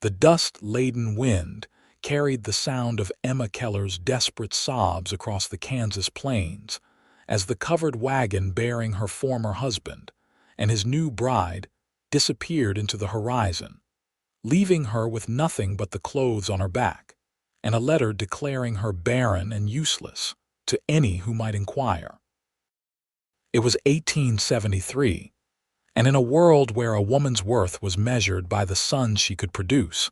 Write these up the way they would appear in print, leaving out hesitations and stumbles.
The dust-laden wind carried the sound of Emma Keller's desperate sobs across the Kansas plains as the covered wagon bearing her former husband and his new bride disappeared into the horizon, leaving her with nothing but the clothes on her back and a letter declaring her barren and useless to any who might inquire. It was 1873, and in a world where a woman's worth was measured by the sons she could produce,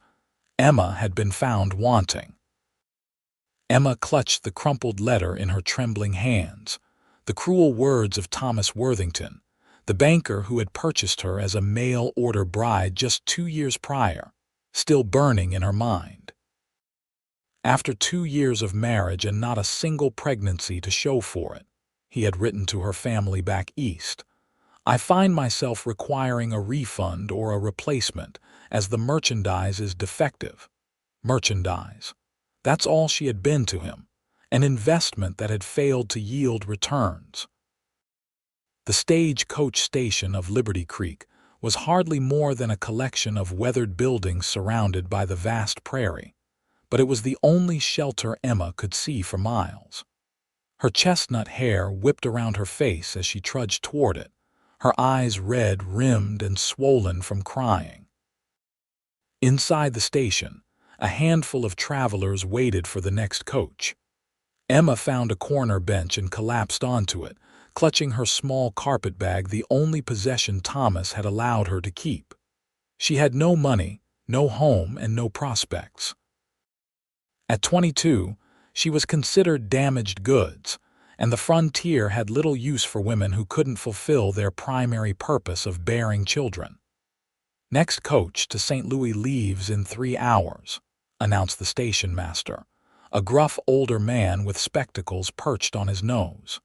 Emma had been found wanting. Emma clutched the crumpled letter in her trembling hands, the cruel words of Thomas Worthington, the banker who had purchased her as a mail-order bride just 2 years prior, still burning in her mind. After 2 years of marriage and not a single pregnancy to show for it, he had written to her family back east, I find myself requiring a refund or a replacement as the merchandise is defective. Merchandise. That's all she had been to him, an investment that had failed to yield returns. The stagecoach station of Liberty Creek was hardly more than a collection of weathered buildings surrounded by the vast prairie, but it was the only shelter Emma could see for miles. Her chestnut hair whipped around her face as she trudged toward it, her eyes red-rimmed and swollen from crying. Inside the station, a handful of travelers waited for the next coach. Emma found a corner bench and collapsed onto it, clutching her small carpetbag, the only possession Thomas had allowed her to keep. She had no money, no home, and no prospects. At 22, she was considered damaged goods, and the frontier had little use for women who couldn't fulfill their primary purpose of bearing children. Next coach to St. Louis leaves in 3 hours, announced the station master, a gruff older man with spectacles perched on his nose.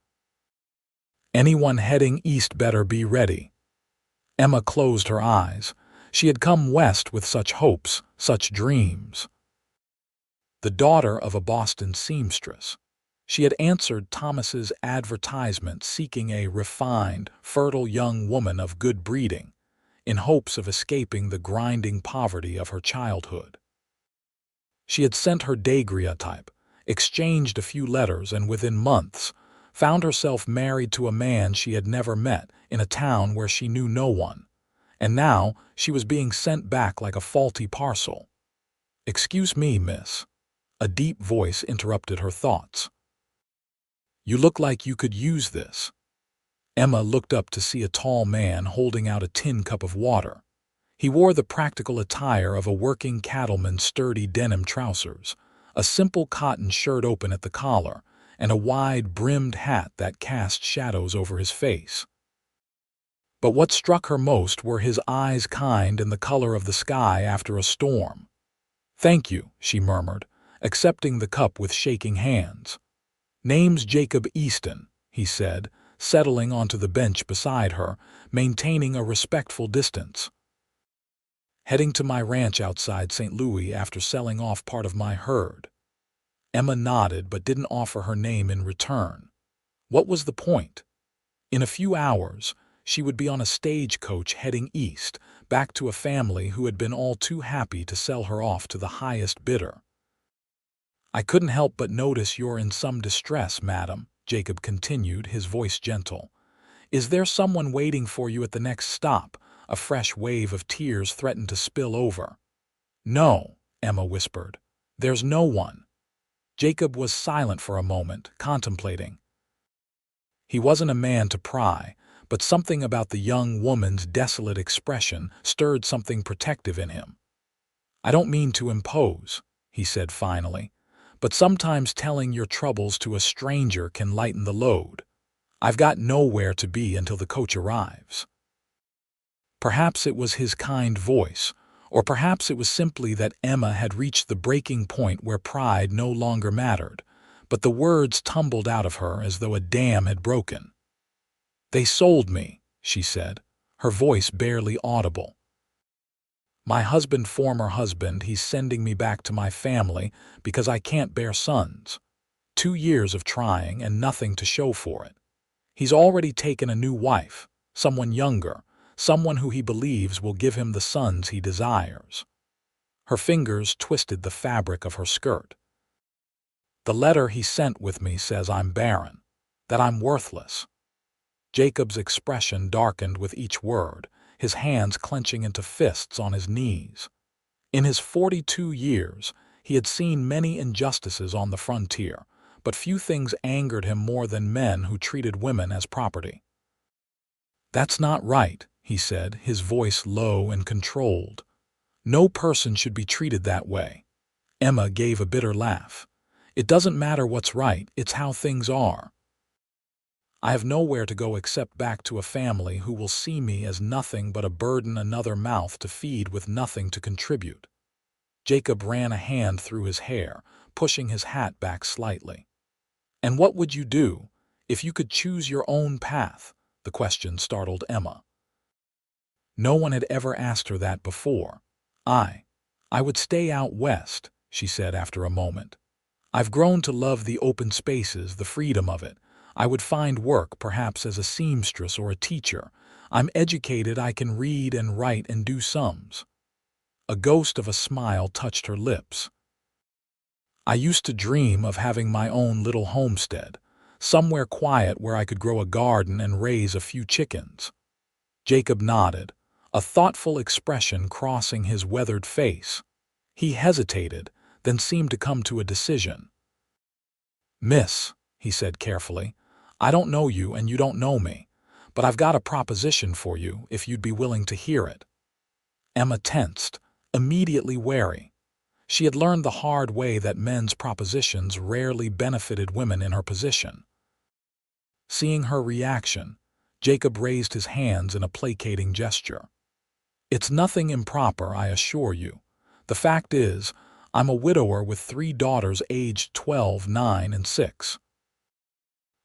Anyone heading east better be ready. Emma closed her eyes. She had come west with such hopes, such dreams. The daughter of a Boston seamstress, she had answered Thomas's advertisement seeking a refined, fertile young woman of good breeding, in hopes of escaping the grinding poverty of her childhood. She had sent her daguerreotype, exchanged a few letters, and within months found herself married to a man she had never met in a town where she knew no one, and now she was being sent back like a faulty parcel. "Excuse me, miss," a deep voice interrupted her thoughts. "You look like you could use this." Emma looked up to see a tall man holding out a tin cup of water. He wore the practical attire of a working cattleman's sturdy denim trousers, a simple cotton shirt open at the collar, and a wide-brimmed hat that cast shadows over his face. But what struck her most were his eyes, kind and the color of the sky after a storm. "Thank you," she murmured, accepting the cup with shaking hands. "Name's Jacob Easton," he said, settling onto the bench beside her, maintaining a respectful distance. "Heading to my ranch outside St. Louis after selling off part of my herd." Emma nodded but didn't offer her name in return. What was the point? In a few hours, she would be on a stagecoach heading east, back to a family who had been all too happy to sell her off to the highest bidder. "I couldn't help but notice you're in some distress, madam," Jacob continued, his voice gentle. "Is there someone waiting for you at the next stop?" A fresh wave of tears threatened to spill over. "No," Emma whispered. "There's no one." Jacob was silent for a moment, contemplating. He wasn't a man to pry, but something about the young woman's desolate expression stirred something protective in him. "I don't mean to impose," he said finally, "but sometimes telling your troubles to a stranger can lighten the load. I've got nowhere to be until the coach arrives." Perhaps it was his kind voice, or perhaps it was simply that Emma had reached the breaking point where pride no longer mattered, but the words tumbled out of her as though a dam had broken. "They sold me," she said, her voice barely audible. "My former husband, he's sending me back to my family because I can't bear sons. 2 years of trying and nothing to show for it. He's already taken a new wife, someone younger, someone who he believes will give him the sons he desires." Her fingers twisted the fabric of her skirt. "The letter he sent with me says I'm barren, that I'm worthless." Jacob's expression darkened with each word, his hands clenching into fists on his knees. In his 42 years, he had seen many injustices on the frontier, but few things angered him more than men who treated women as property. "That's not right," he said, his voice low and controlled. "No person should be treated that way." Emma gave a bitter laugh. "It doesn't matter what's right, it's how things are. I have nowhere to go except back to a family who will see me as nothing but a burden, another mouth to feed with nothing to contribute." Jacob ran a hand through his hair, pushing his hat back slightly. "And what would you do if you could choose your own path?" The question startled Emma. No one had ever asked her that before. I would stay out west," she said after a moment. "I've grown to love the open spaces, the freedom of it. I would find work, perhaps as a seamstress or a teacher. I'm educated, I can read and write and do sums." A ghost of a smile touched her lips. "I used to dream of having my own little homestead, somewhere quiet where I could grow a garden and raise a few chickens." Jacob nodded, a thoughtful expression crossing his weathered face. He hesitated, then seemed to come to a decision. "Miss," he said carefully, "I don't know you and you don't know me, but I've got a proposition for you if you'd be willing to hear it." Emma tensed, immediately wary. She had learned the hard way that men's propositions rarely benefited women in her position. Seeing her reaction, Jacob raised his hands in a placating gesture. "It's nothing improper, I assure you. The fact is, I'm a widower with 3 daughters aged 12, 9, and 6.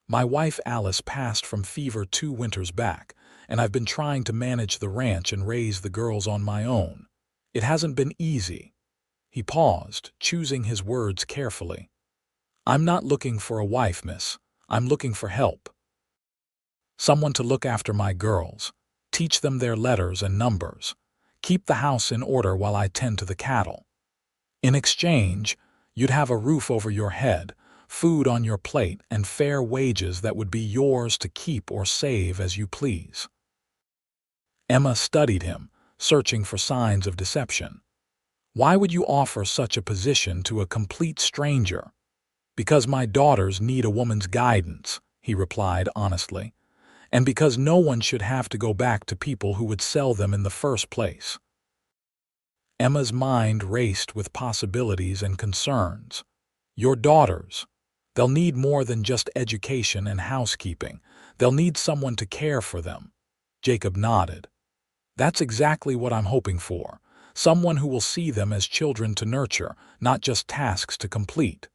My wife Alice passed from fever 2 winters back, and I've been trying to manage the ranch and raise the girls on my own. It hasn't been easy." He paused, choosing his words carefully. "I'm not looking for a wife, miss. I'm looking for help. Someone to look after my girls, teach them their letters and numbers, keep the house in order while I tend to the cattle. In exchange, you'd have a roof over your head, food on your plate, and fair wages that would be yours to keep or save as you please." Emma studied him, searching for signs of deception. "Why would you offer such a position to a complete stranger?" "Because my daughters need a woman's guidance," he replied honestly, "and because no one should have to go back to people who would sell them in the first place." Emma's mind raced with possibilities and concerns. "Your daughters. They'll need more than just education and housekeeping. They'll need someone to care for them." Jacob nodded. "That's exactly what I'm hoping for. Someone who will see them as children to nurture, not just tasks to complete."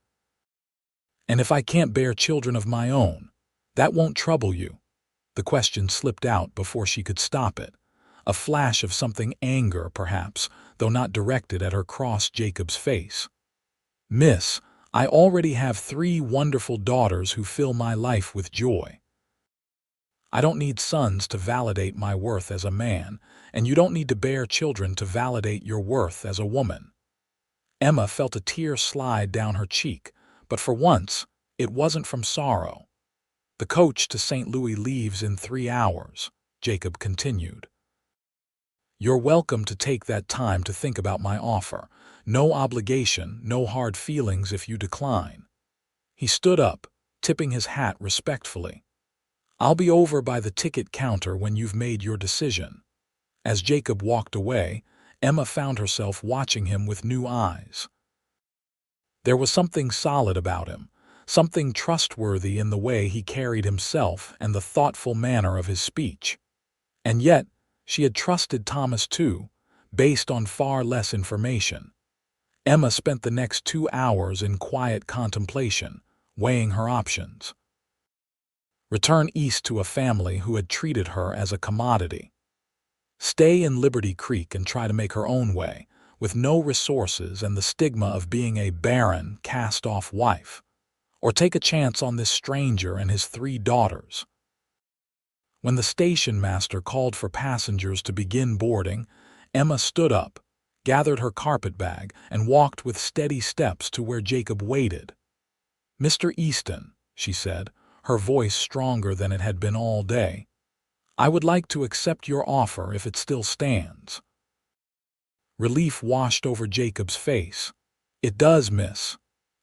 "And if I can't bear children of my own, that won't trouble you?" The question slipped out before she could stop it. A flash of something anger, perhaps, though not directed at her, crossed Jacob's face. "Miss, I already have 3 wonderful daughters who fill my life with joy. I don't need sons to validate my worth as a man, and you don't need to bear children to validate your worth as a woman." Emma felt a tear slide down her cheek, but for once, it wasn't from sorrow. "The coach to St. Louis leaves in 3 hours," Jacob continued. "You're welcome to take that time to think about my offer. No obligation, no hard feelings if you decline." He stood up, tipping his hat respectfully. "I'll be over by the ticket counter when you've made your decision." As Jacob walked away, Emma found herself watching him with new eyes. There was something solid about him, something trustworthy in the way he carried himself and the thoughtful manner of his speech. And yet, she had trusted Thomas too, based on far less information. Emma spent the next 2 hours in quiet contemplation, weighing her options. Return east to a family who had treated her as a commodity. Stay in Liberty Creek and try to make her own way, with no resources and the stigma of being a barren, cast-off wife. Or take a chance on this stranger and his 3 daughters. When the station master called for passengers to begin boarding, Emma stood up, gathered her carpetbag, and walked with steady steps to where Jacob waited. "Mr. Easton," she said, her voice stronger than it had been all day, "I would like to accept your offer if it still stands." Relief washed over Jacob's face. "It does, Miss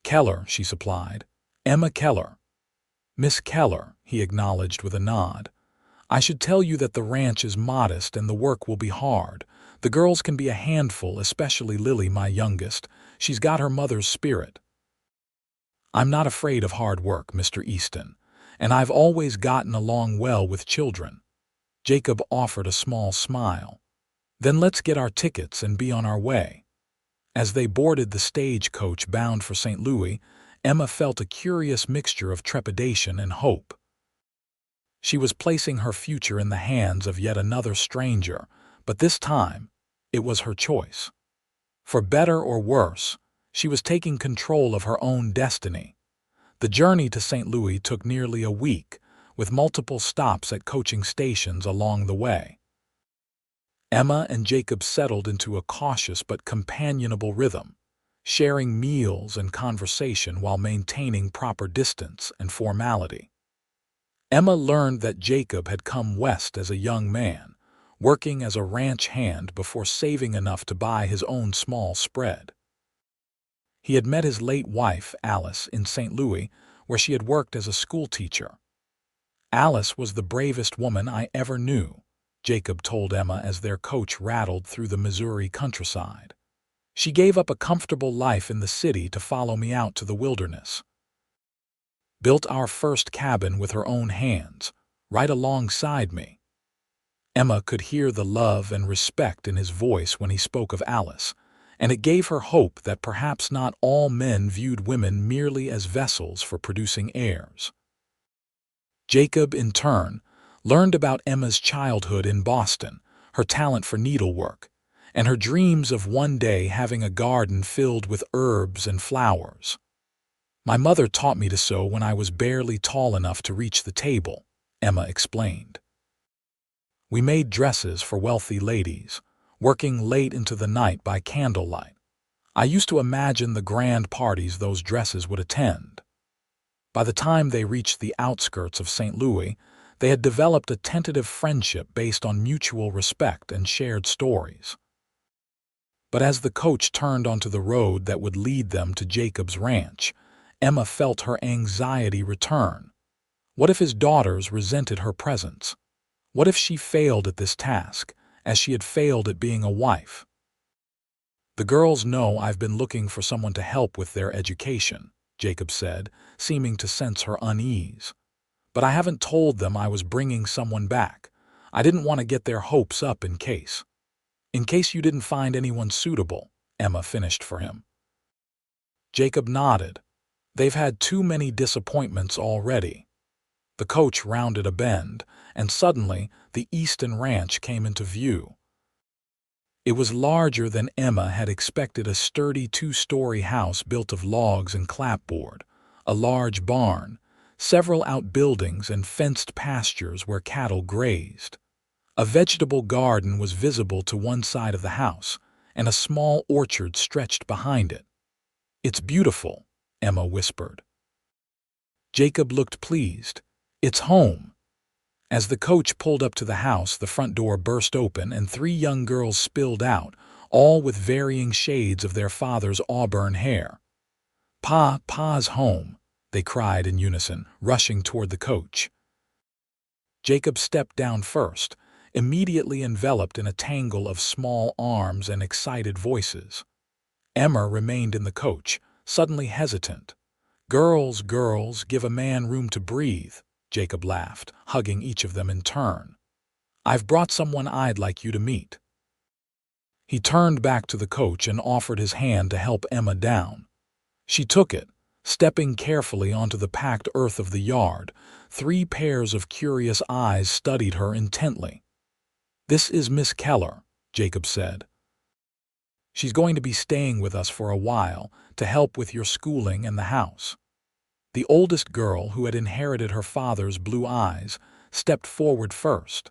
Keller," she supplied. "Emma Keller." "Miss Keller," he acknowledged with a nod. "I should tell you that the ranch is modest and the work will be hard. The girls can be a handful, especially Lily, my youngest. She's got her mother's spirit." "I'm not afraid of hard work, Mr. Easton, and I've always gotten along well with children." Jacob offered a small smile. "Then let's get our tickets and be on our way." As they boarded the stagecoach bound for St. Louis, Emma felt a curious mixture of trepidation and hope. She was placing her future in the hands of yet another stranger, but this time it was her choice. For better or worse, she was taking control of her own destiny. The journey to St. Louis took nearly a week, with multiple stops at coaching stations along the way. Emma and Jacob settled into a cautious but companionable rhythm, sharing meals and conversation while maintaining proper distance and formality. Emma learned that Jacob had come west as a young man, working as a ranch hand before saving enough to buy his own small spread. He had met his late wife, Alice, in St. Louis, where she had worked as a schoolteacher. "Alice was the bravest woman I ever knew," Jacob told Emma as their coach rattled through the Missouri countryside. "She gave up a comfortable life in the city to follow me out to the wilderness. Built our first cabin with her own hands, right alongside me." Emma could hear the love and respect in his voice when he spoke of Alice, and it gave her hope that perhaps not all men viewed women merely as vessels for producing heirs. Jacob, in turn, learned about Emma's childhood in Boston, her talent for needlework, and her dreams of one day having a garden filled with herbs and flowers. "My mother taught me to sew when I was barely tall enough to reach the table," Emma explained. "We made dresses for wealthy ladies, working late into the night by candlelight. I used to imagine the grand parties those dresses would attend." By the time they reached the outskirts of St. Louis, they had developed a tentative friendship based on mutual respect and shared stories. But as the coach turned onto the road that would lead them to Jacob's ranch, Emma felt her anxiety return. What if his daughters resented her presence? What if she failed at this task, as she had failed at being a wife? "The girls know I've been looking for someone to help with their education," Jacob said, seeming to sense her unease. "But I haven't told them I was bringing someone back. I didn't want to get their hopes up in case. In case you didn't find anyone suitable," Emma finished for him. Jacob nodded. "They've had too many disappointments already." The coach rounded a bend, and suddenly the Easton Ranch came into view. It was larger than Emma had expected, a sturdy two-story house built of logs and clapboard, a large barn, several outbuildings and fenced pastures where cattle grazed. A vegetable garden was visible to one side of the house, and a small orchard stretched behind it. "It's beautiful," Emma whispered. Jacob looked pleased. "It's home." As the coach pulled up to the house, the front door burst open and 3 young girls spilled out, all with varying shades of their father's auburn hair. Pa's home," they cried in unison, rushing toward the coach. Jacob stepped down first, immediately enveloped in a tangle of small arms and excited voices. Emma remained in the coach, suddenly hesitant. Girls, give a man room to breathe," Jacob laughed, hugging each of them in turn. "I've brought someone I'd like you to meet." He turned back to the coach and offered his hand to help Emma down. She took it, stepping carefully onto the packed earth of the yard. 3 pairs of curious eyes studied her intently. "This is Miss Keller," Jacob said. "She's going to be staying with us for a while to help with your schooling and the house." The oldest girl, who had inherited her father's blue eyes, stepped forward first.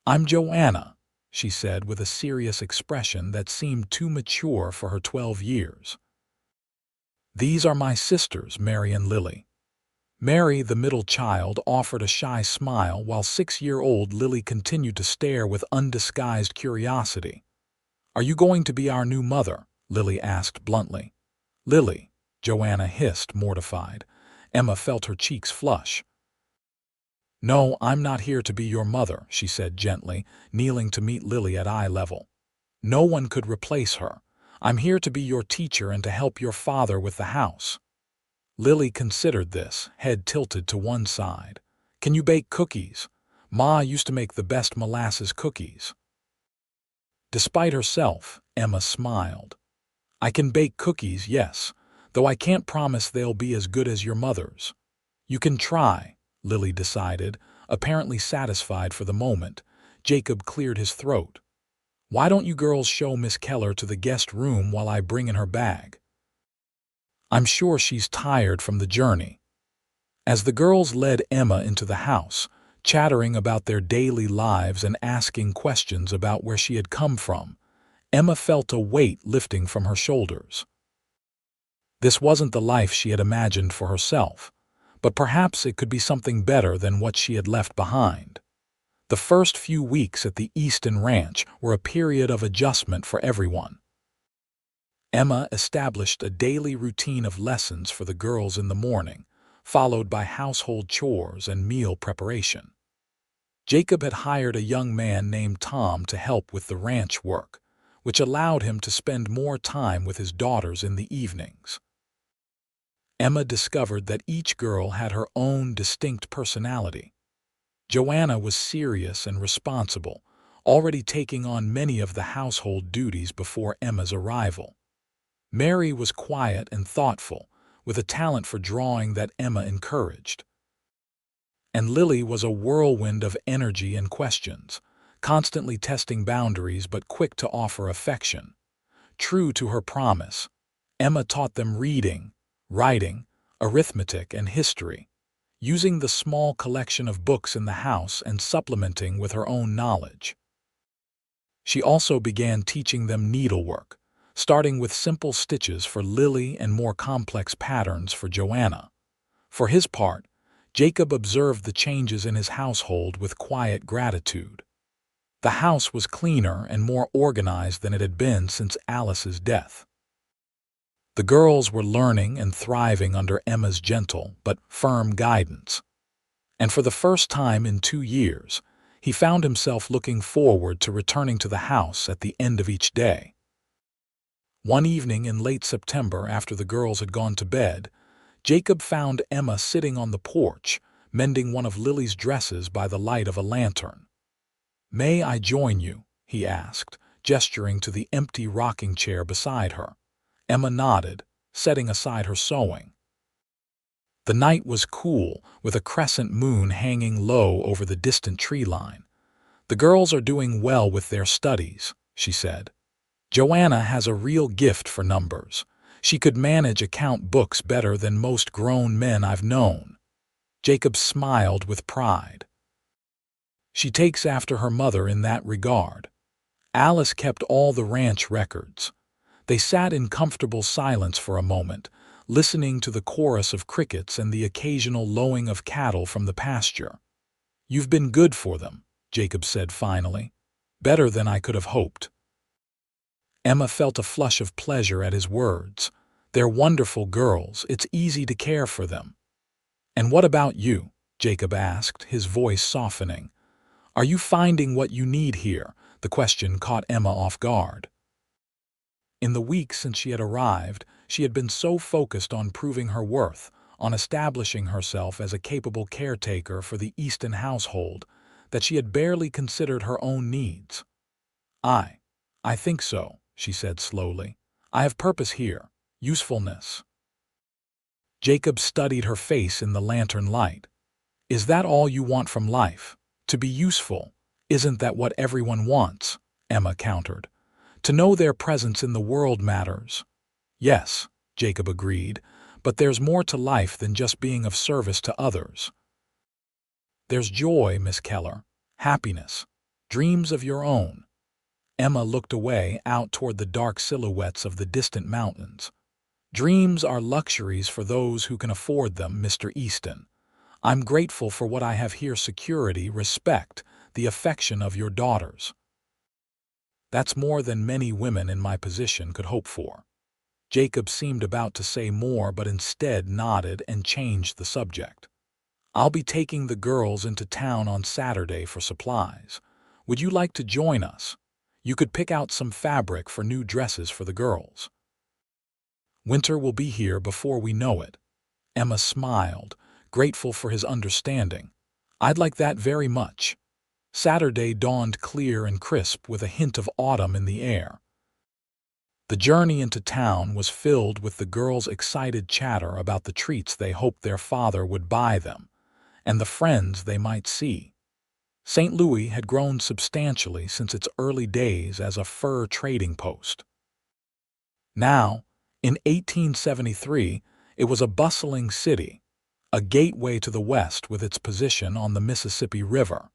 "I'm Joanna," she said with a serious expression that seemed too mature for her 12 years. "These are my sisters, Mary and Lily." Mary, the middle child, offered a shy smile while 6-year-old Lily continued to stare with undisguised curiosity. "Are you going to be our new mother?" Lily asked bluntly. "Lily," Joanna hissed, mortified. Emma felt her cheeks flush. "No, I'm not here to be your mother," she said gently, kneeling to meet Lily at eye level. "No one could replace her. I'm here to be your teacher and to help your father with the house." Lily considered this, head tilted to one side. "Can you bake cookies? Ma used to make the best molasses cookies." Despite herself, Emma smiled. "I can bake cookies, yes, though I can't promise they'll be as good as your mother's." "You can try," Lily decided, apparently satisfied for the moment. Jacob cleared his throat. "Why don't you girls show Miss Keller to the guest room while I bring in her bag? I'm sure she's tired from the journey." As the girls led Emma into the house, chattering about their daily lives and asking questions about where she had come from, Emma felt a weight lifting from her shoulders. This wasn't the life she had imagined for herself, but perhaps it could be something better than what she had left behind. The first few weeks at the Easton Ranch were a period of adjustment for everyone. Emma established a daily routine of lessons for the girls in the morning, followed by household chores and meal preparation. Jacob had hired a young man named Tom to help with the ranch work, which allowed him to spend more time with his daughters in the evenings. Emma discovered that each girl had her own distinct personality. Joanna was serious and responsible, already taking on many of the household duties before Emma's arrival. Mary was quiet and thoughtful, with a talent for drawing that Emma encouraged. And Lily was a whirlwind of energy and questions, constantly testing boundaries but quick to offer affection. True to her promise, Emma taught them reading, writing, arithmetic, and history, using the small collection of books in the house and supplementing with her own knowledge. She also began teaching them needlework, starting with simple stitches for Lily and more complex patterns for Joanna. For his part, Jacob observed the changes in his household with quiet gratitude. The house was cleaner and more organized than it had been since Alice's death. The girls were learning and thriving under Emma's gentle but firm guidance. And for the first time in 2 years, he found himself looking forward to returning to the house at the end of each day. One evening in late September, after the girls had gone to bed, Jacob found Emma sitting on the porch, mending one of Lily's dresses by the light of a lantern. "May I join you?" he asked, gesturing to the empty rocking chair beside her. Emma nodded, setting aside her sewing. The night was cool, with a crescent moon hanging low over the distant tree line. "The girls are doing well with their studies," she said. "Joanna has a real gift for numbers. She could manage account books better than most grown men I've known." Jacob smiled with pride. "She takes after her mother in that regard." Alice kept all the ranch records. They sat in comfortable silence for a moment, listening to the chorus of crickets and the occasional lowing of cattle from the pasture. "You've been good for them," Jacob said finally. "Better than I could have hoped." Emma felt a flush of pleasure at his words. "They're wonderful girls. It's easy to care for them." "And what about you?" Jacob asked, his voice softening. "Are you finding what you need here?" The question caught Emma off guard. In the weeks since she had arrived, she had been so focused on proving her worth, on establishing herself as a capable caretaker for the Easton household, that she had barely considered her own needs. I think so," she said slowly. "I have purpose here, usefulness." Jacob studied her face in the lantern light. "Is that all you want from life? To be useful? Isn't that what everyone wants?" Emma countered. "To know their presence in the world matters." "Yes," Jacob agreed, "but there's more to life than just being of service to others. There's joy, Miss Keller, happiness, dreams of your own." Emma looked away out toward the dark silhouettes of the distant mountains. "Dreams are luxuries for those who can afford them, Mr. Easton. I'm grateful for what I have here: security, respect, the affection of your daughters. That's more than many women in my position could hope for." Jacob seemed about to say more, but instead nodded and changed the subject. "I'll be taking the girls into town on Saturday for supplies. Would you like to join us? You could pick out some fabric for new dresses for the girls. Winter will be here before we know it." Emma smiled, grateful for his understanding. "I'd like that very much." Saturday dawned clear and crisp, with a hint of autumn in the air. The journey into town was filled with the girls' excited chatter about the treats they hoped their father would buy them, and the friends they might see. St. Louis had grown substantially since its early days as a fur trading post. Now, in 1873, it was a bustling city, a gateway to the West with its position on the Mississippi River.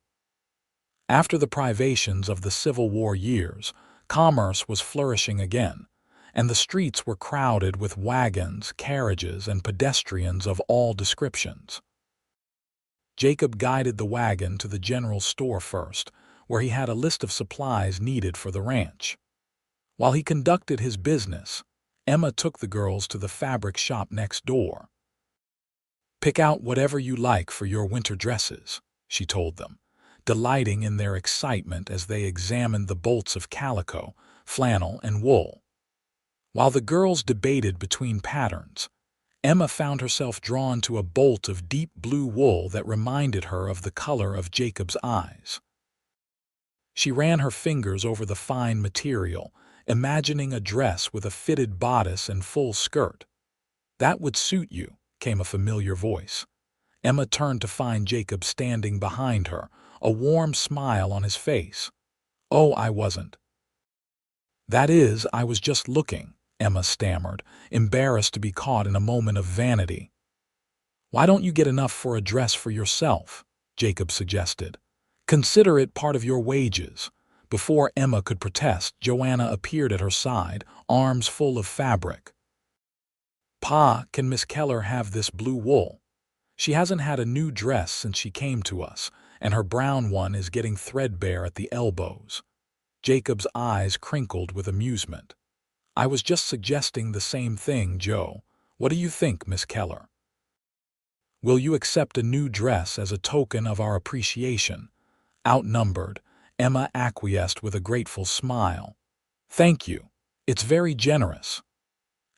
After the privations of the Civil War years, commerce was flourishing again, and the streets were crowded with wagons, carriages, and pedestrians of all descriptions. Jacob guided the wagon to the general store first, where he had a list of supplies needed for the ranch. While he conducted his business, Emma took the girls to the fabric shop next door. "Pick out whatever you like for your winter dresses," she told them, delighting in their excitement as they examined the bolts of calico, flannel, and wool. While the girls debated between patterns, Emma found herself drawn to a bolt of deep blue wool that reminded her of the color of Jacob's eyes. She ran her fingers over the fine material, imagining a dress with a fitted bodice and full skirt. "That would suit you," came a familiar voice. Emma turned to find Jacob standing behind her, a warm smile on his face. "Oh, I wasn't." "That is, I was just looking," Emma stammered, embarrassed to be caught in a moment of vanity. "Why don't you get enough for a dress for yourself?" Jacob suggested. "Consider it part of your wages." Before Emma could protest, Joanna appeared at her side, arms full of fabric. "Pa, can Miss Keller have this blue wool? She hasn't had a new dress since she came to us, and her brown one is getting threadbare at the elbows." Jacob's eyes crinkled with amusement. "I was just suggesting the same thing, Joe. What do you think, Miss Keller? Will you accept a new dress as a token of our appreciation?" Outnumbered, Emma acquiesced with a grateful smile. "Thank you. It's very generous."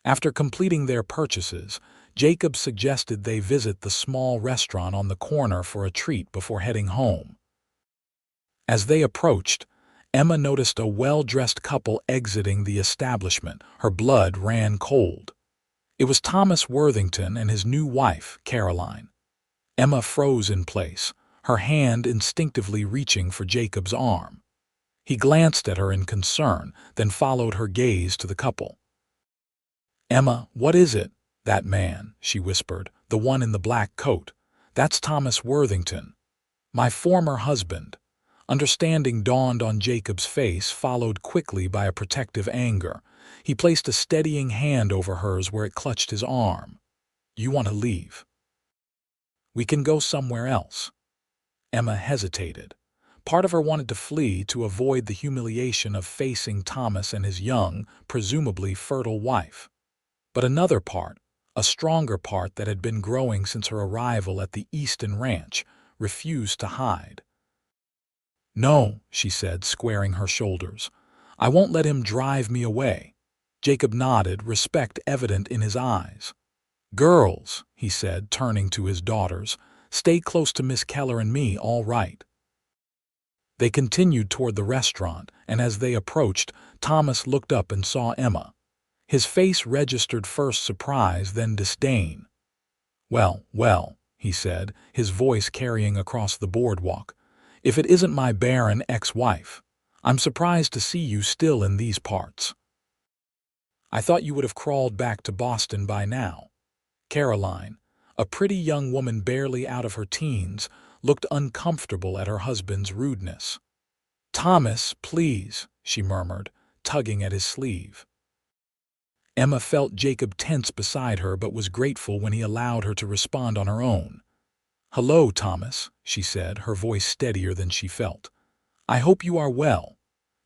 After completing their purchases, Jacob suggested they visit the small restaurant on the corner for a treat before heading home. As they approached, Emma noticed a well-dressed couple exiting the establishment. Her blood ran cold. It was Thomas Worthington and his new wife, Caroline. Emma froze in place, her hand instinctively reaching for Jacob's arm. He glanced at her in concern, then followed her gaze to the couple. "Emma, what is it?" "That man," she whispered, "the one in the black coat. That's Thomas Worthington. My former husband." Understanding dawned on Jacob's face, followed quickly by a protective anger. He placed a steadying hand over hers where it clutched his arm. "You want to leave? We can go somewhere else." Emma hesitated. Part of her wanted to flee to avoid the humiliation of facing Thomas and his young, presumably fertile wife. But another part, a stronger part that had been growing since her arrival at the Easton Ranch, refused to hide. "No," she said, squaring her shoulders. "I won't let him drive me away." Jacob nodded, respect evident in his eyes. "Girls," he said, turning to his daughters, "stay close to Miss Keller and me, all right?" They continued toward the restaurant, and as they approached, Thomas looked up and saw Emma. His face registered first surprise, then disdain. "Well, well," he said, his voice carrying across the boardwalk. "If it isn't my barren ex-wife. I'm surprised to see you still in these parts. I thought you would have crawled back to Boston by now." Caroline, a pretty young woman barely out of her teens, looked uncomfortable at her husband's rudeness. "Thomas, please," she murmured, tugging at his sleeve. Emma felt Jacob tense beside her but was grateful when he allowed her to respond on her own. "Hello, Thomas," she said, her voice steadier than she felt. "I hope you are well."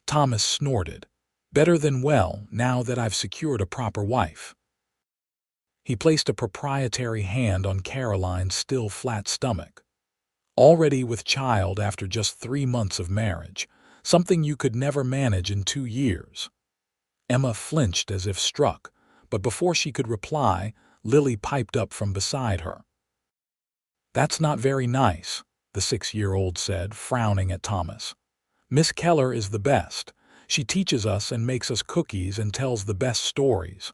Thomas snorted. "Better than well, now that I've secured a proper wife." He placed a proprietary hand on Caroline's still flat stomach. "Already with child after just 3 months of marriage, something you could never manage in 2 years. Emma flinched as if struck, but before she could reply, Lily piped up from beside her. "That's not very nice," the 6-year-old said, frowning at Thomas. "Miss Keller is the best. She teaches us and makes us cookies and tells the best stories."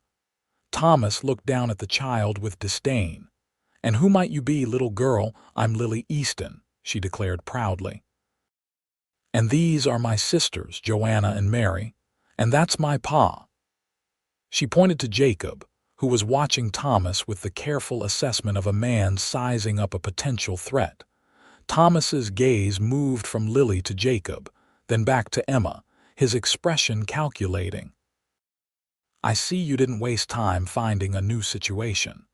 Thomas looked down at the child with disdain. "And who might you be, little girl? I'm Lily Easton," she declared proudly. "And these are my sisters, Joanna and Mary, and that's my pa." She pointed to Jacob, who was watching Thomas with the careful assessment of a man sizing up a potential threat. Thomas's gaze moved from Lily to Jacob, then back to Emma, his expression calculating. "I see you didn't waste time finding a new situation.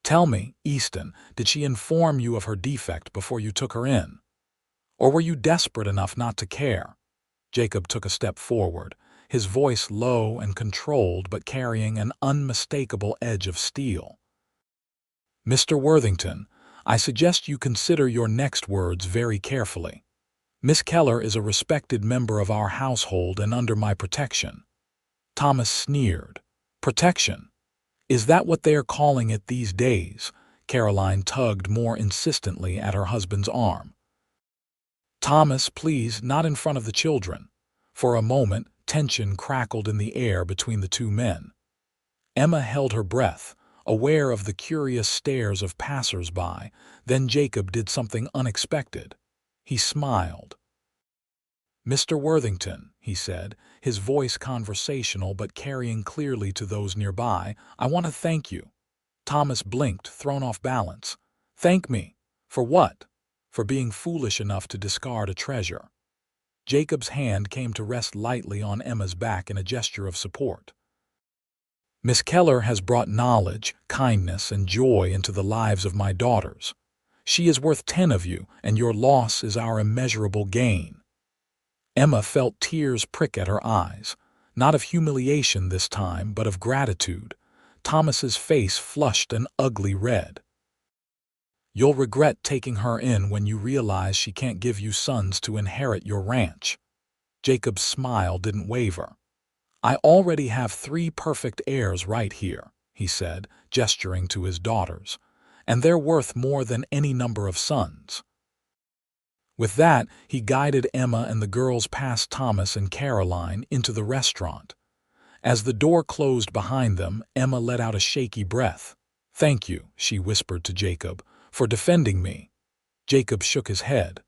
Tell me, Easton, did she inform you of her defect before you took her in? Or were you desperate enough not to care?" Jacob took a step forward, his voice low and controlled but carrying an unmistakable edge of steel. "Mr. Worthington, I suggest you consider your next words very carefully. Miss Keller is a respected member of our household and under my protection." Thomas sneered. "Protection? Is that what they are calling it these days?" Caroline tugged more insistently at her husband's arm. "Thomas, please, not in front of the children." For a moment, tension crackled in the air between the two men. Emma held her breath, aware of the curious stares of passers-by. Then Jacob did something unexpected. He smiled. "Mr. Worthington," he said, his voice conversational but carrying clearly to those nearby, "I want to thank you." Thomas blinked, thrown off balance. "Thank me? For what?" "For being foolish enough to discard a treasure." Jacob's hand came to rest lightly on Emma's back in a gesture of support. "Miss Keller has brought knowledge, kindness, and joy into the lives of my daughters. She is worth 10 of you, and your loss is our immeasurable gain." Emma felt tears prick at her eyes, not of humiliation this time, but of gratitude. Thomas's face flushed an ugly red. "You'll regret taking her in when you realize she can't give you sons to inherit your ranch." Jacob's smile didn't waver. "I already have 3 perfect heirs right here," he said, gesturing to his daughters, "and they're worth more than any number of sons." With that, he guided Emma and the girls past Thomas and Caroline into the restaurant. As the door closed behind them, Emma let out a shaky breath. "Thank you," she whispered to Jacob, "for defending me." Jacob shook his head.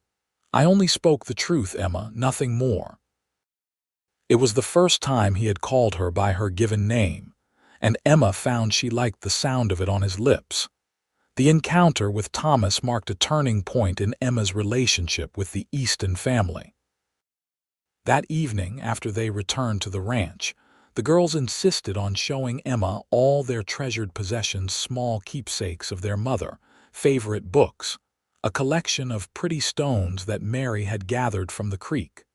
"I only spoke the truth, Emma, nothing more." It was the first time he had called her by her given name, and Emma found she liked the sound of it on his lips. The encounter with Thomas marked a turning point in Emma's relationship with the Easton family. That evening, after they returned to the ranch, the girls insisted on showing Emma all their treasured possessions, small keepsakes of their mother, favorite books, a collection of pretty stones that Mary had gathered from the creek.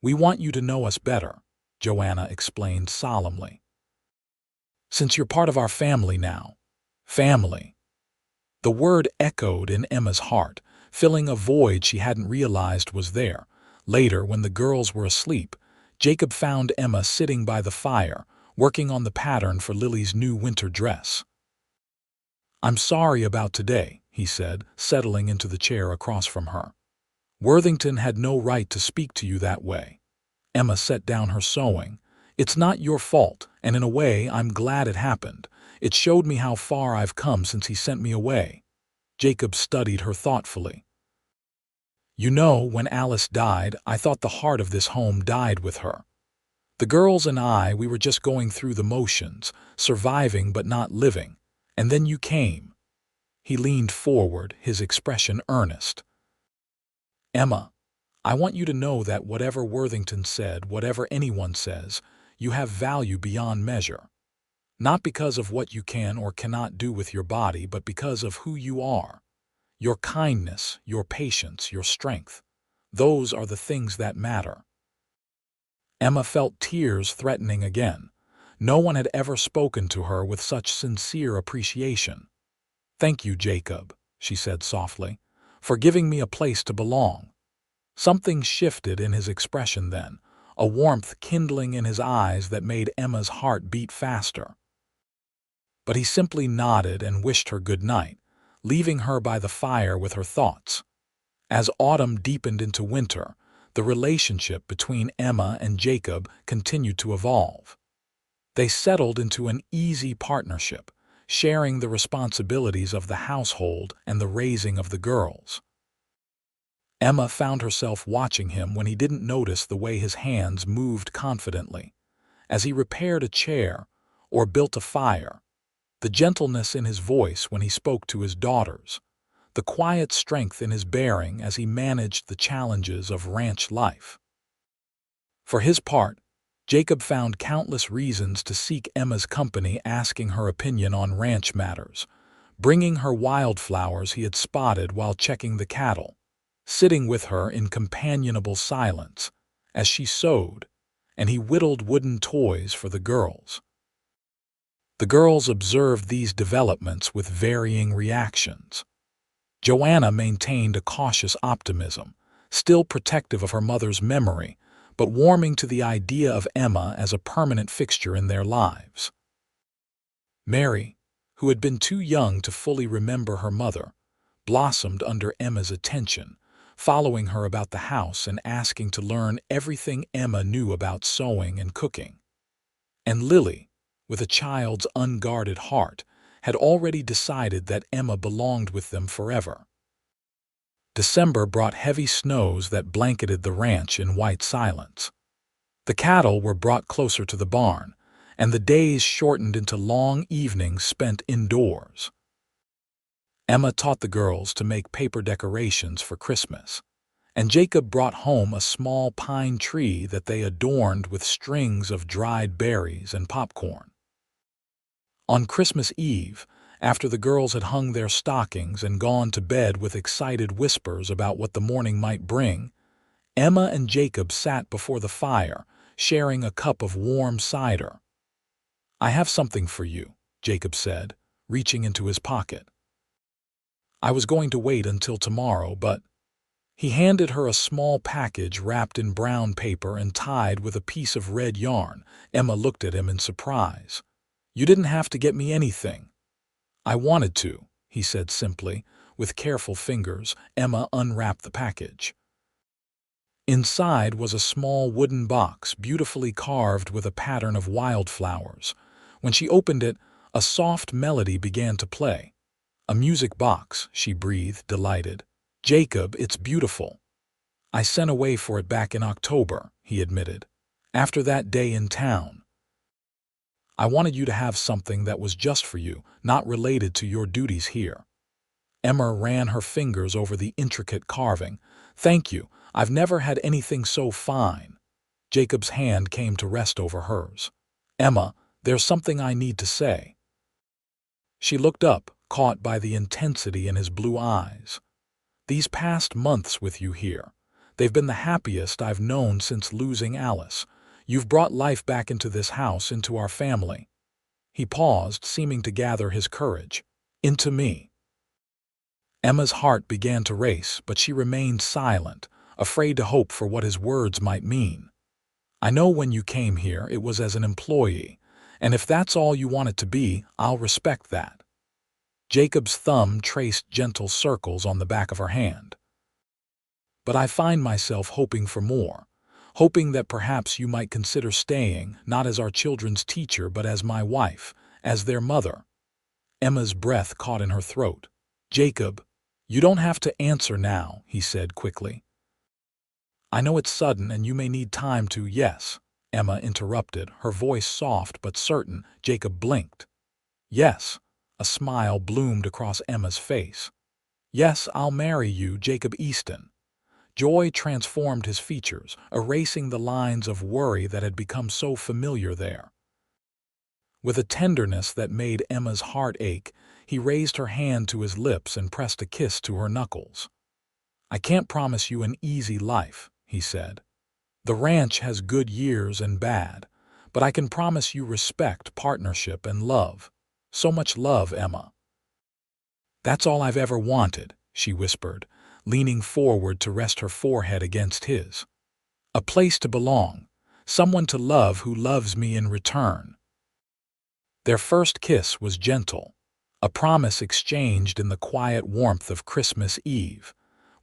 "We want you to know us better," Joanna explained solemnly. "Since you're part of our family now." Family. The word echoed in Emma's heart, filling a void she hadn't realized was there. Later, when the girls were asleep, Jacob found Emma sitting by the fire, working on the pattern for Lily's new winter dress. "I'm sorry about today," he said, settling into the chair across from her. "Worthington had no right to speak to you that way." Emma set down her sewing. "It's not your fault, and in a way I'm glad it happened. It showed me how far I've come since he sent me away." Jacob studied her thoughtfully. "You know, when Alice died, I thought the heart of this home died with her. The girls and I, we were just going through the motions, surviving but not living. And then you came." He leaned forward, his expression earnest. "Emma, I want you to know that whatever Worthington said, whatever anyone says, you have value beyond measure. Not because of what you can or cannot do with your body, but because of who you are. Your kindness, your patience, your strength. Those are the things that matter. Emma felt tears threatening again. No one had ever spoken to her with such sincere appreciation. "Thank you, Jacob," she said softly, "for giving me a place to belong." Something shifted in his expression then, a warmth kindling in his eyes that made Emma's heart beat faster. But he simply nodded and wished her good night, leaving her by the fire with her thoughts. As autumn deepened into winter, the relationship between Emma and Jacob continued to evolve. They settled into an easy partnership, sharing the responsibilities of the household and the raising of the girls. Emma found herself watching him when he didn't notice the way his hands moved confidently, as he repaired a chair or built a fire, the gentleness in his voice when he spoke to his daughters, the quiet strength in his bearing as he managed the challenges of ranch life. For his part, Jacob found countless reasons to seek Emma's company, asking her opinion on ranch matters, bringing her wildflowers he had spotted while checking the cattle, sitting with her in companionable silence as she sewed, and he whittled wooden toys for the girls. The girls observed these developments with varying reactions. Joanna maintained a cautious optimism, still protective of her mother's memory, but warming to the idea of Emma as a permanent fixture in their lives. Mary, who had been too young to fully remember her mother, blossomed under Emma's attention, following her about the house and asking to learn everything Emma knew about sewing and cooking. And Lily, with a child's unguarded heart, had already decided that Emma belonged with them forever. December brought heavy snows that blanketed the ranch in white silence. The cattle were brought closer to the barn, and the days shortened into long evenings spent indoors. Emma taught the girls to make paper decorations for Christmas, and Jacob brought home a small pine tree that they adorned with strings of dried berries and popcorn. On Christmas Eve, after the girls had hung their stockings and gone to bed with excited whispers about what the morning might bring, Emma and Jacob sat before the fire, sharing a cup of warm cider. "I have something for you," Jacob said, reaching into his pocket. "I was going to wait until tomorrow, but—" He handed her a small package wrapped in brown paper and tied with a piece of red yarn. Emma looked at him in surprise. "You didn't have to get me anything." "I wanted to," he said simply. With careful fingers, Emma unwrapped the package. Inside was a small wooden box, beautifully carved with a pattern of wildflowers. When she opened it, a soft melody began to play. "A music box," she breathed, delighted. "Jacob, it's beautiful." "I sent away for it back in October," he admitted, "after that day in town. I wanted you to have something that was just for you, not related to your duties here." Emma ran her fingers over the intricate carving. "Thank you. I've never had anything so fine." Jacob's hand came to rest over hers. "Emma, there's something I need to say." She looked up, caught by the intensity in his blue eyes. "These past months with you here, they've been the happiest I've known since losing Alice. You've brought life back into this house, into our family." He paused, seeming to gather his courage. "Into me." Emma's heart began to race, but she remained silent, afraid to hope for what his words might mean. "I know when you came here it was as an employee, and if that's all you want it to be, I'll respect that." Jacob's thumb traced gentle circles on the back of her hand. "But I find myself hoping for more. Hoping that perhaps you might consider staying, not as our children's teacher, but as my wife, as their mother." Emma's breath caught in her throat. "Jacob, you don't have to answer now," he said quickly. "I know it's sudden and you may need time to—" "Yes," Emma interrupted, her voice soft but certain. Jacob blinked. "Yes." A smile bloomed across Emma's face. "Yes, I'll marry you, Jacob Easton." Joy transformed his features, erasing the lines of worry that had become so familiar there. With a tenderness that made Emma's heart ache, he raised her hand to his lips and pressed a kiss to her knuckles. "I can't promise you an easy life," he said. "The ranch has good years and bad, but I can promise you respect, partnership, and love. So much love, Emma." "That's all I've ever wanted," she whispered, leaning forward to rest her forehead against his. "A place to belong, someone to love who loves me in return." Their first kiss was gentle, a promise exchanged in the quiet warmth of Christmas Eve,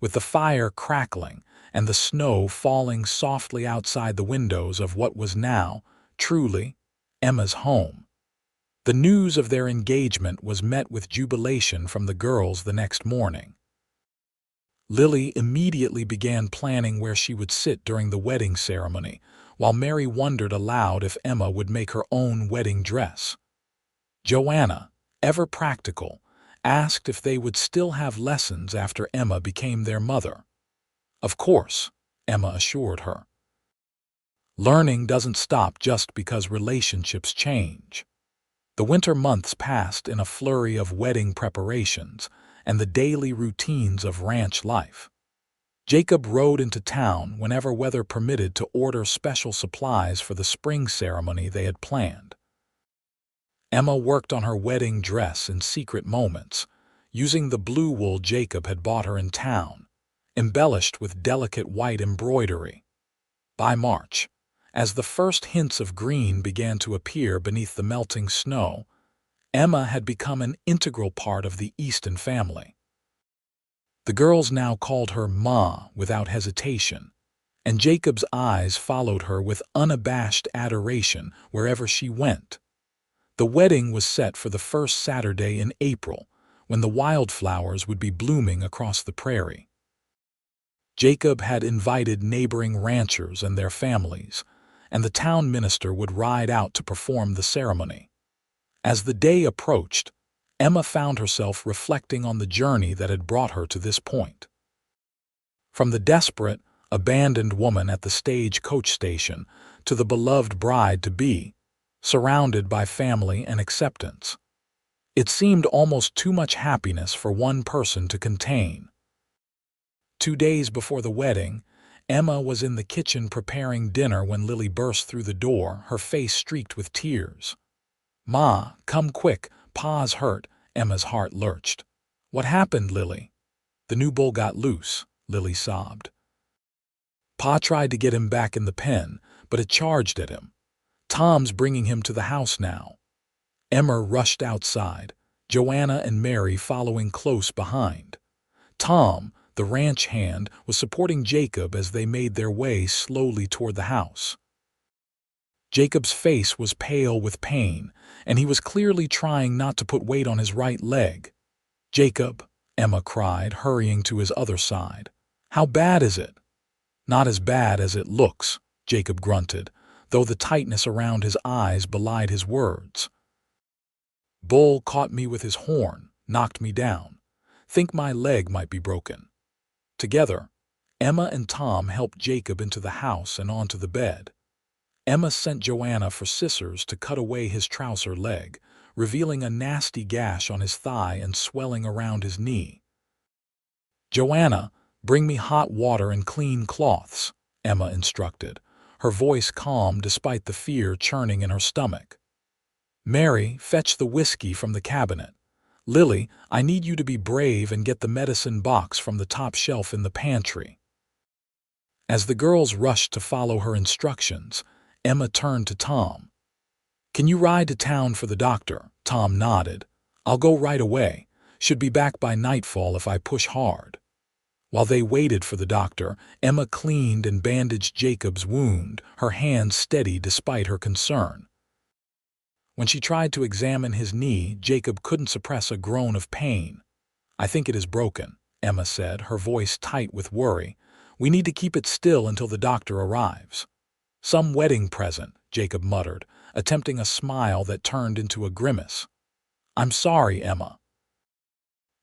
with the fire crackling and the snow falling softly outside the windows of what was now, truly, Emma's home. The news of their engagement was met with jubilation from the girls the next morning. Lily immediately began planning where she would sit during the wedding ceremony, while Mary wondered aloud if Emma would make her own wedding dress. Joanna, ever practical, asked if they would still have lessons after Emma became their mother. "Of course," Emma assured her. "Learning doesn't stop just because relationships change." The winter months passed in a flurry of wedding preparations and the daily routines of ranch life. Jacob rode into town whenever weather permitted to order special supplies for the spring ceremony they had planned. Emma worked on her wedding dress in secret moments, using the blue wool Jacob had bought her in town, embellished with delicate white embroidery. By March, as the first hints of green began to appear beneath the melting snow, Emma had become an integral part of the Easton family. The girls now called her Ma without hesitation, and Jacob's eyes followed her with unabashed adoration wherever she went. The wedding was set for the first Saturday in April, when the wildflowers would be blooming across the prairie. Jacob had invited neighboring ranchers and their families, and the town minister would ride out to perform the ceremony. As the day approached, Emma found herself reflecting on the journey that had brought her to this point. From the desperate, abandoned woman at the stage-coach station to the beloved bride-to-be, surrounded by family and acceptance. It seemed almost too much happiness for one person to contain. 2 days before the wedding, Emma was in the kitchen preparing dinner when Lily burst through the door, her face streaked with tears. "Ma, come quick, Pa's hurt." Emma's heart lurched. "What happened, Lily?" "The new bull got loose," Lily sobbed. "Pa tried to get him back in the pen, but it charged at him. Tom's bringing him to the house now." Emma rushed outside, Joanna and Mary following close behind. Tom, the ranch hand, was supporting Jacob as they made their way slowly toward the house. Jacob's face was pale with pain, and he was clearly trying not to put weight on his right leg. "Jacob," Emma cried, hurrying to his other side. "How bad is it?" "Not as bad as it looks," Jacob grunted, though the tightness around his eyes belied his words. "Bull caught me with his horn, knocked me down. Think my leg might be broken." Together, Emma and Tom helped Jacob into the house and onto the bed. Emma sent Joanna for scissors to cut away his trouser leg, revealing a nasty gash on his thigh and swelling around his knee. "Joanna, bring me hot water and clean cloths," Emma instructed, her voice calm despite the fear churning in her stomach. "Mary, fetch the whiskey from the cabinet. Lily, I need you to be brave and get the medicine box from the top shelf in the pantry." As the girls rushed to follow her instructions, Emma turned to Tom. "Can you ride to town for the doctor?" Tom nodded. "I'll go right away. Should be back by nightfall if I push hard." While they waited for the doctor, Emma cleaned and bandaged Jacob's wound, her hands steady despite her concern. When she tried to examine his knee, Jacob couldn't suppress a groan of pain. "I think it is broken," Emma said, her voice tight with worry. "We need to keep it still until the doctor arrives." "Some wedding present," Jacob muttered, attempting a smile that turned into a grimace. "I'm sorry, Emma."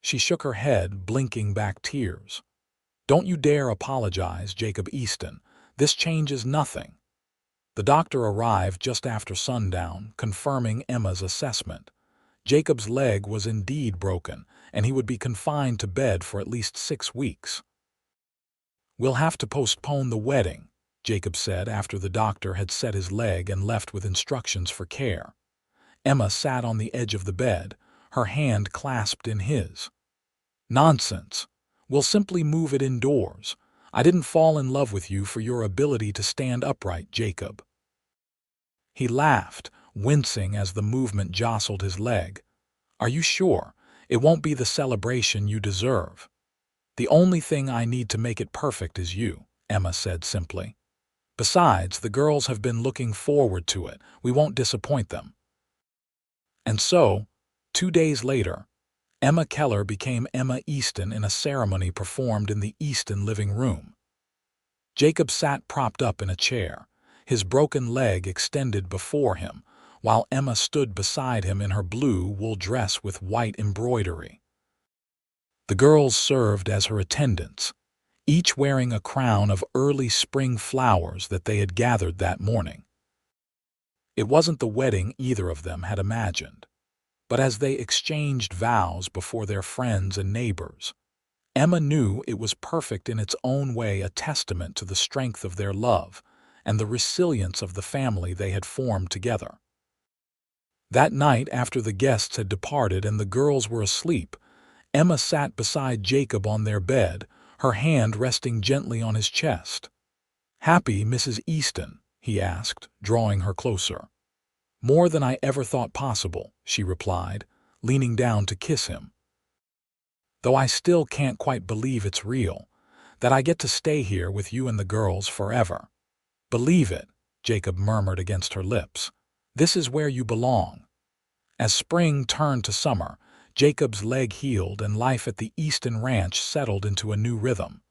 She shook her head, blinking back tears. Don't you dare apologize, Jacob Easton. This changes nothing. The doctor arrived just after sundown, confirming Emma's assessment. Jacob's leg was indeed broken, and he would be confined to bed for at least 6 weeks. We'll have to postpone the wedding, Jacob said after the doctor had set his leg and left with instructions for care. Emma sat on the edge of the bed, her hand clasped in his. Nonsense. We'll simply move it indoors. I didn't fall in love with you for your ability to stand upright, Jacob. He laughed, wincing as the movement jostled his leg. Are you sure? It won't be the celebration you deserve. The only thing I need to make it perfect is you, Emma said simply. Besides, the girls have been looking forward to it. We won't disappoint them. And so, 2 days later, Emma Keller became Emma Easton in a ceremony performed in the Easton living room. Jacob sat propped up in a chair, his broken leg extended before him, while Emma stood beside him in her blue wool dress with white embroidery. The girls served as her attendants, each wearing a crown of early spring flowers that they had gathered that morning. It wasn't the wedding either of them had imagined, but as they exchanged vows before their friends and neighbors, Emma knew it was perfect in its own way, a testament to the strength of their love and the resilience of the family they had formed together. That night, after the guests had departed and the girls were asleep, Emma sat beside Jacob on their bed, her hand resting gently on his chest. "Happy, Mrs. Easton?" he asked, drawing her closer. "More than I ever thought possible," she replied, leaning down to kiss him. "Though I still can't quite believe it's real, that I get to stay here with you and the girls forever." "Believe it," Jacob murmured against her lips. "This is where you belong." As spring turned to summer, Jacob's leg healed and life at the Easton Ranch settled into a new rhythm.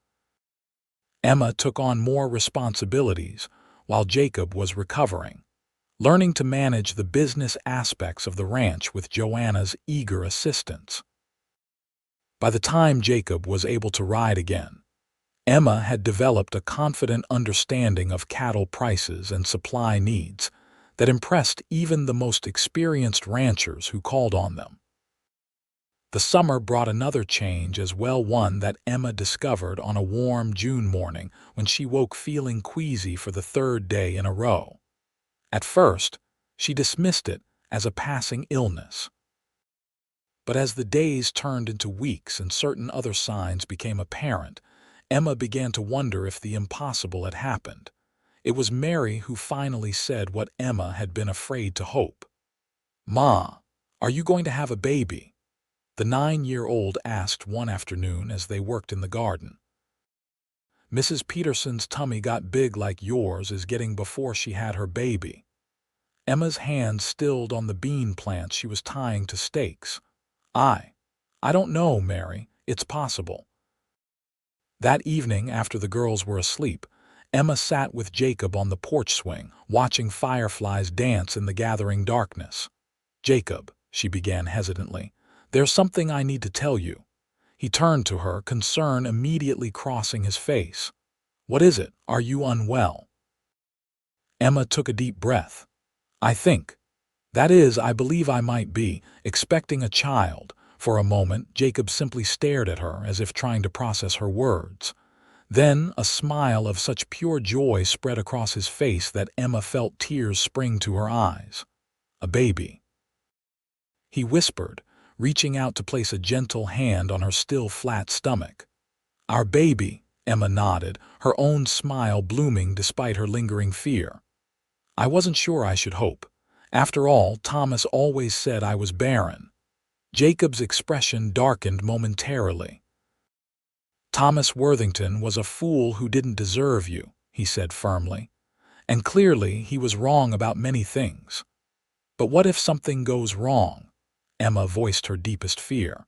Emma took on more responsibilities while Jacob was recovering, learning to manage the business aspects of the ranch with Joanna's eager assistance. By the time Jacob was able to ride again, Emma had developed a confident understanding of cattle prices and supply needs that impressed even the most experienced ranchers who called on them. The summer brought another change as well, one that Emma discovered on a warm June morning when she woke feeling queasy for the 3rd day in a row. At first, she dismissed it as a passing illness. But as the days turned into weeks and certain other signs became apparent, Emma began to wonder if the impossible had happened. It was Mary who finally said what Emma had been afraid to hope. "Ma, are you going to have a baby?" the 9-year-old asked one afternoon as they worked in the garden. "Mrs. Peterson's tummy got big like yours is getting before she had her baby." Emma's hand stilled on the bean plants she was tying to stakes. I don't know, Mary. It's possible." That evening, after the girls were asleep, Emma sat with Jacob on the porch swing, watching fireflies dance in the gathering darkness. "Jacob," she began hesitantly, "there's something I need to tell you." He turned to her, concern immediately crossing his face. "What is it? Are you unwell?" Emma took a deep breath. I believe I might be, expecting a child." For a moment, Jacob simply stared at her as if trying to process her words. Then a smile of such pure joy spread across his face that Emma felt tears spring to her eyes. "A baby," he whispered, reaching out to place a gentle hand on her still flat stomach. "Our baby," Emma nodded, her own smile blooming despite her lingering fear. "I wasn't sure I should hope. After all, Thomas always said I was barren." Jacob's expression darkened momentarily. "Thomas Worthington was a fool who didn't deserve you," he said firmly. "And clearly he was wrong about many things. But what if something goes wrong?" Emma voiced her deepest fear.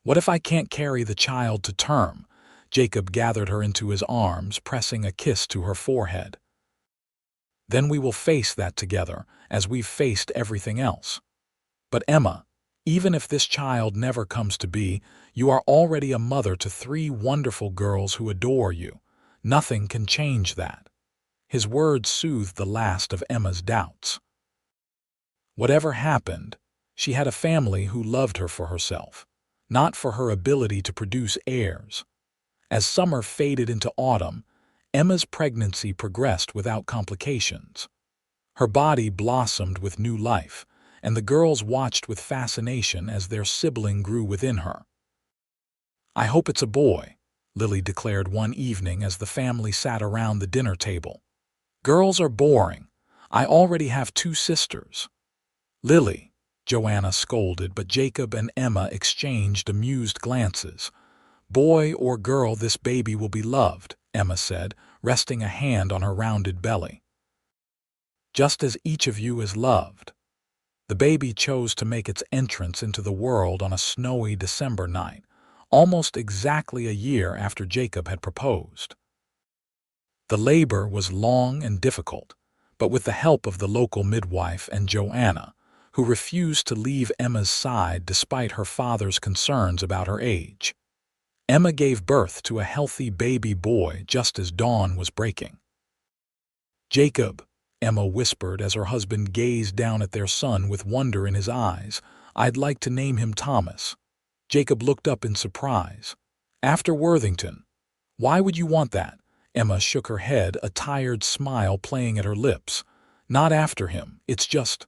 "What if I can't carry the child to term?" Jacob gathered her into his arms, pressing a kiss to her forehead. "Then we will face that together, as we've faced everything else." "But Emma," Even if this child never comes to be, you are already a mother to 3 wonderful girls who adore you. Nothing can change that." His words soothed the last of Emma's doubts. Whatever happened, she had a family who loved her for herself, not for her ability to produce heirs. As summer faded into autumn, Emma's pregnancy progressed without complications. Her body blossomed with new life, and the girls watched with fascination as their sibling grew within her. "I hope it's a boy," Lily declared one evening as the family sat around the dinner table. "Girls are boring. I already have 2 sisters." "Lily," Joanna scolded, but Jacob and Emma exchanged amused glances. "Boy or girl, this baby will be loved," Emma said, resting a hand on her rounded belly. "Just as each of you is loved." The baby chose to make its entrance into the world on a snowy December night, almost exactly a year after Jacob had proposed. The labor was long and difficult, but with the help of the local midwife and Joanna, who refused to leave Emma's side despite her father's concerns about her age, Emma gave birth to a healthy baby boy just as dawn was breaking. "Jacob," Emma whispered as her husband gazed down at their son with wonder in his eyes, "I'd like to name him Thomas." Jacob looked up in surprise. "After Worthington. Why would you want that?" Emma shook her head, a tired smile playing at her lips. "Not after him, it's just.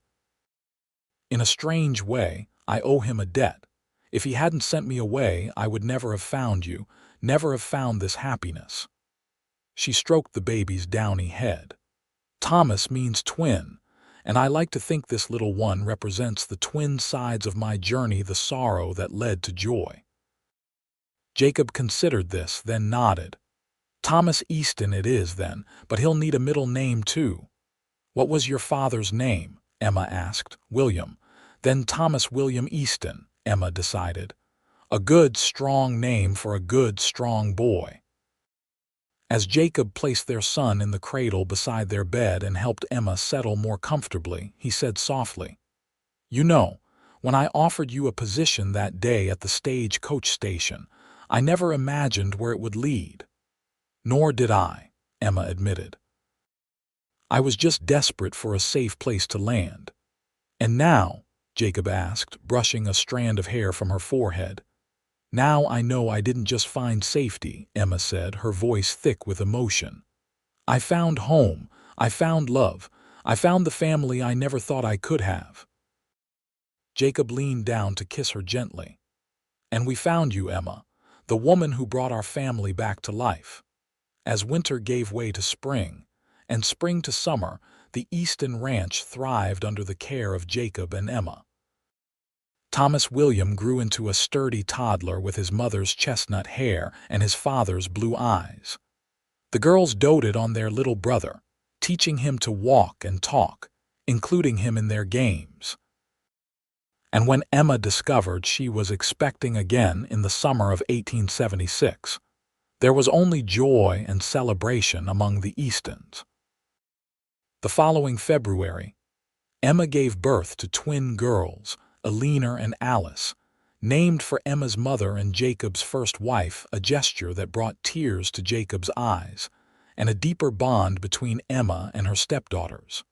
In a strange way, I owe him a debt. If he hadn't sent me away, I would never have found you, never have found this happiness." She stroked the baby's downy head. "Thomas means twin, and I like to think this little one represents the twin sides of my journey, the sorrow that led to joy." Jacob considered this, then nodded. "Thomas Easton it is then, but he'll need a middle name too." "What was your father's name?" Emma asked. "William." "Then Thomas William Easton," Emma decided. "A good, strong name for a good, strong boy." As Jacob placed their son in the cradle beside their bed and helped Emma settle more comfortably, he said softly, "You know, when I offered you a position that day at the stagecoach station, I never imagined where it would lead." "Nor did I," Emma admitted. "I was just desperate for a safe place to land." "And now?" Jacob asked, brushing a strand of hair from her forehead. "Now I know I didn't just find safety," Emma said, her voice thick with emotion. "I found home, I found love, I found the family I never thought I could have." Jacob leaned down to kiss her gently. "And we found you, Emma, the woman who brought our family back to life." As winter gave way to spring, and spring to summer, the Easton Ranch thrived under the care of Jacob and Emma. Thomas William grew into a sturdy toddler with his mother's chestnut hair and his father's blue eyes. The girls doted on their little brother, teaching him to walk and talk, including him in their games. And when Emma discovered she was expecting again in the summer of 1876, there was only joy and celebration among the Eastons. The following February, Emma gave birth to twin girls, Eleanor and Alice, named for Emma's mother and Jacob's first wife, a gesture that brought tears to Jacob's eyes, and a deeper bond between Emma and her stepdaughters.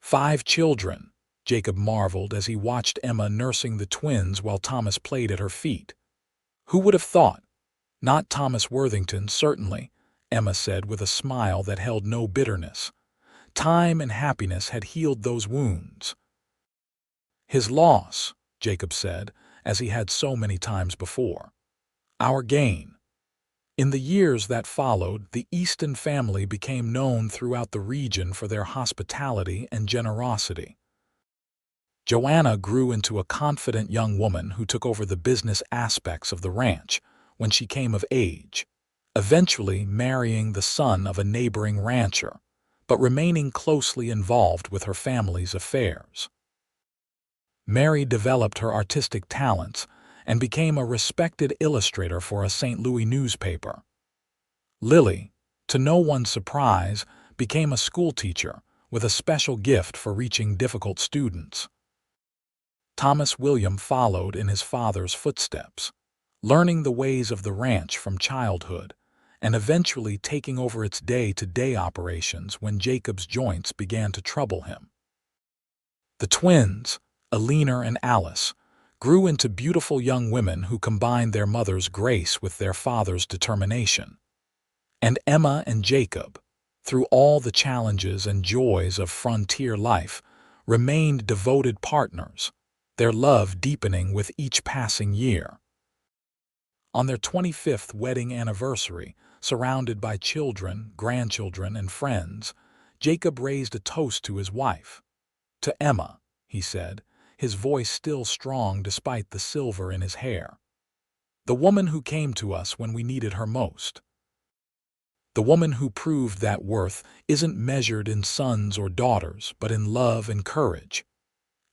5 children, Jacob marveled as he watched Emma nursing the twins while Thomas played at her feet. "Who would have thought? Not Thomas Worthington, certainly," Emma said with a smile that held no bitterness. Time and happiness had healed those wounds. "His loss," Jacob said, as he had so many times before. "Our gain." In the years that followed, the Easton family became known throughout the region for their hospitality and generosity. Joanna grew into a confident young woman who took over the business aspects of the ranch when she came of age, eventually marrying the son of a neighboring rancher, but remaining closely involved with her family's affairs. Mary developed her artistic talents and became a respected illustrator for a St. Louis newspaper. Lily, to no one's surprise, became a schoolteacher with a special gift for reaching difficult students. Thomas William followed in his father's footsteps, learning the ways of the ranch from childhood and eventually taking over its day-to-day operations when Jacob's joints began to trouble him. The twins, Alina and Alice, grew into beautiful young women who combined their mother's grace with their father's determination. And Emma and Jacob, through all the challenges and joys of frontier life, remained devoted partners, their love deepening with each passing year. On their 25th wedding anniversary, surrounded by children, grandchildren, and friends, Jacob raised a toast to his wife. "To Emma," he said, his voice still strong despite the silver in his hair. "The woman who came to us when we needed her most. The woman who proved that worth isn't measured in sons or daughters, but in love and courage."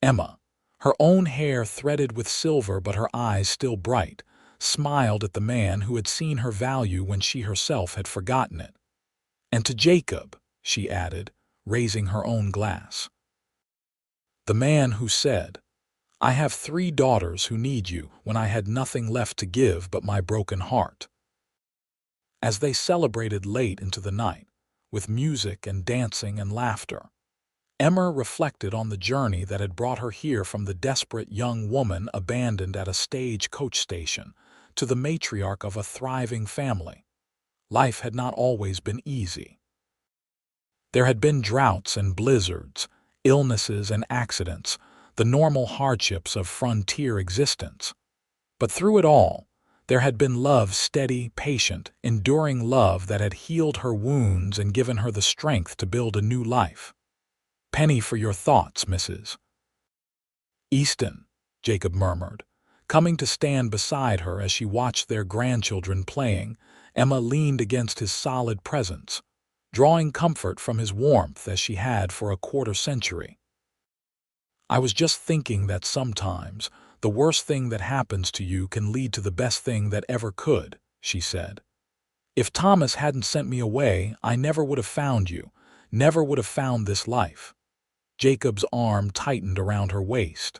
Emma, her own hair threaded with silver but her eyes still bright, smiled at the man who had seen her value when she herself had forgotten it. "And to Jacob," she added, raising her own glass. "The man who said, 'I have 3 daughters who need you,' when I had nothing left to give but my broken heart." As they celebrated late into the night, with music and dancing and laughter, Emma reflected on the journey that had brought her here from the desperate young woman abandoned at a stage-coach station to the matriarch of a thriving family. Life had not always been easy. There had been droughts and blizzards, illnesses and accidents, the normal hardships of frontier existence. But through it all, there had been love, steady, patient, enduring love that had healed her wounds and given her the strength to build a new life. "Penny for your thoughts, Mrs. Easton," Jacob murmured, coming to stand beside her as she watched their grandchildren playing. Emma leaned against his solid presence, drawing comfort from his warmth as she had for a quarter-century. "I was just thinking that sometimes the worst thing that happens to you can lead to the best thing that ever could," she said. "If Thomas hadn't sent me away, I never would have found you, never would have found this life." Jacob's arm tightened around her waist.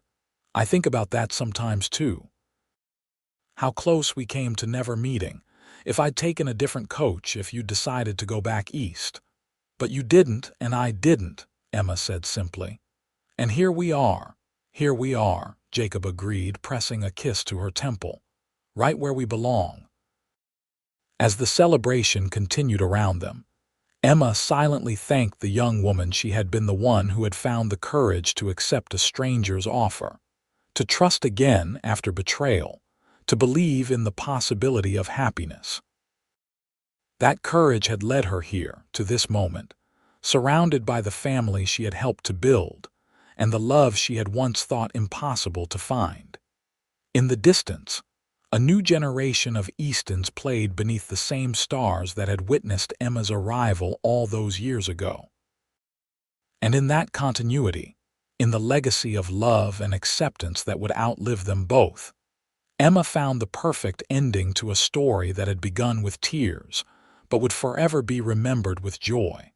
"I think about that sometimes too. How close we came to never meeting. If I'd taken a different coach, if you'd decided to go back east. But you didn't, and I didn't," Emma said simply. "And here we are, Jacob agreed, pressing a kiss to her temple. "Right where we belong." As the celebration continued around them, Emma silently thanked the young woman she had been, the one who had found the courage to accept a stranger's offer, to trust again after betrayal, to believe in the possibility of happiness. That courage had led her here, to this moment, surrounded by the family she had helped to build, and the love she had once thought impossible to find. In the distance, a new generation of Eastons played beneath the same stars that had witnessed Emma's arrival all those years ago. And in that continuity, in the legacy of love and acceptance that would outlive them both, Emma found the perfect ending to a story that had begun with tears, but would forever be remembered with joy.